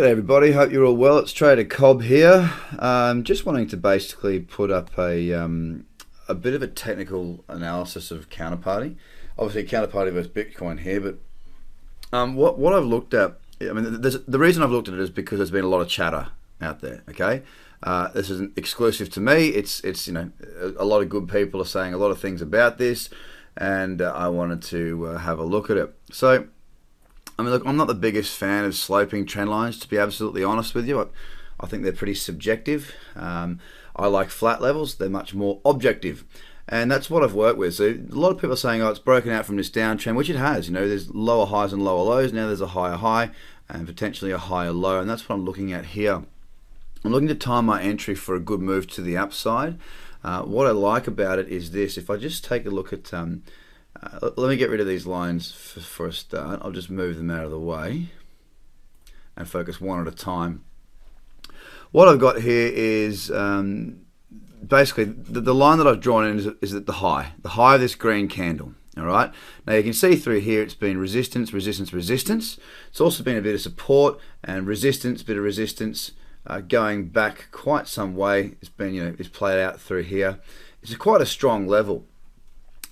G'day everybody, hope you're all well. It's Trader Cobb here. Just wanting to basically put up a bit of a technical analysis of Counterparty. Obviously Counterparty versus Bitcoin here, but what I've looked at, I mean, the reason I've looked at it is because there's been a lot of chatter out there. Okay, this isn't exclusive to me. It's you know, a lot of good people are saying a lot of things about this, and I wanted to have a look at it. So, I mean, look, I'm not the biggest fan of sloping trend lines, to be absolutely honest with you. I think they're pretty subjective. I like flat levels. They're much more objective. And that's what I've worked with. So a lot of people are saying, oh, it's broken out from this downtrend, which it has. You know, there's lower highs and lower lows. Now there's a higher high and potentially a higher low. And that's what I'm looking at here. I'm looking to time my entry for a good move to the upside. What I like about it is this. If I just take a look at... let me get rid of these lines for a start. I'll just move them out of the way and focus one at a time. What I've got here is basically the line that I've drawn in is at the high of this green candle. All right. Now you can see through here it's been resistance, resistance, resistance. It's also been a bit of support and resistance, bit of resistance going back quite some way. It's been, you know, it's played out through here. It's quite a strong level.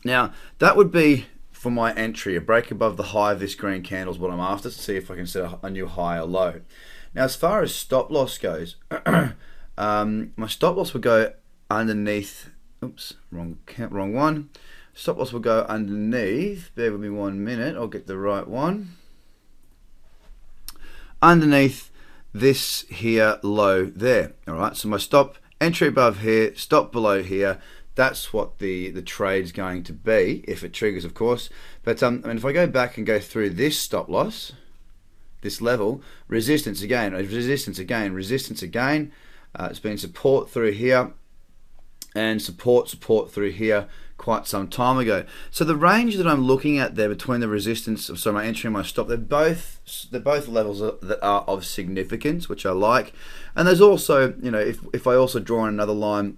Now, that would be for my entry, a break above the high of this green candle is what I'm after, to see if I can set a new high or low. Now, as far as stop loss goes, my stop loss would go underneath, oops, wrong one. Stop loss will go underneath, bear with me 1 minute, I'll get the right one. Underneath this here low there, all right? So my stop, entry above here, stop below here. That's what the trade's going to be, if it triggers, of course. But I mean, if I go back and go through this stop loss, this level, resistance again, resistance again, resistance again. It's been support through here and support through here quite some time ago. So the range that I'm looking at there between the resistance, so my entry and my stop, they're both levels that are of significance, which I like. And there's also, you know, if I also draw in another line,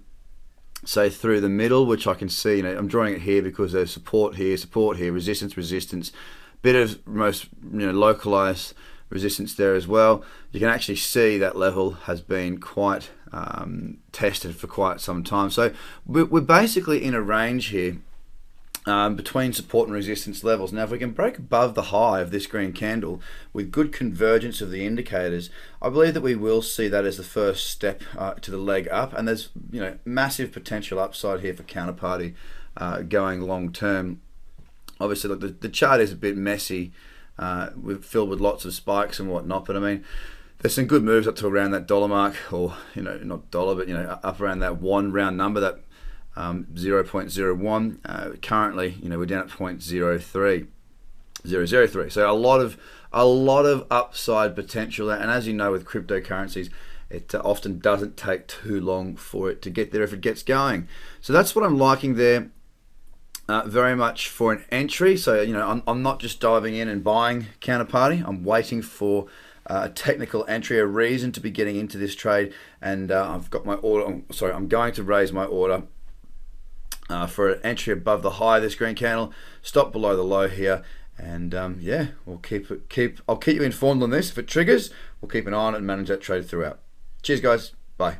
say through the middle, which I can see, you know, I'm drawing it here because there's support here, resistance, resistance, bit of most, you know, localized resistance there as well. You can actually see that level has been quite tested for quite some time. So we're basically in a range here between support and resistance levels. Now, if we can break above the high of this green candle with good convergence of the indicators, I believe that we will see that as the first step to the leg up. And there's, you know, massive potential upside here for Counterparty going long term. Obviously, look, the chart is a bit messy, filled with lots of spikes and whatnot. But I mean, there's some good moves up to around that dollar mark, or, you know, not dollar, but, you know, up around that one round number, that 0.01. Currently, you know, we're down at 0.030. So a lot of upside potential there. And as you know, with cryptocurrencies, it often doesn't take too long for it to get there if it gets going. So that's what I'm liking there. Very much for an entry. So, you know, I'm not just diving in and buying Counterparty. I'm waiting for a technical entry, a reason to be getting into this trade. And I've got my order. I'm going to raise my order for an entry above the high of this green candle, stop below the low here, and yeah, we'll I'll keep you informed on this. If it triggers, we'll keep an eye on it and manage that trade throughout. Cheers, guys. Bye.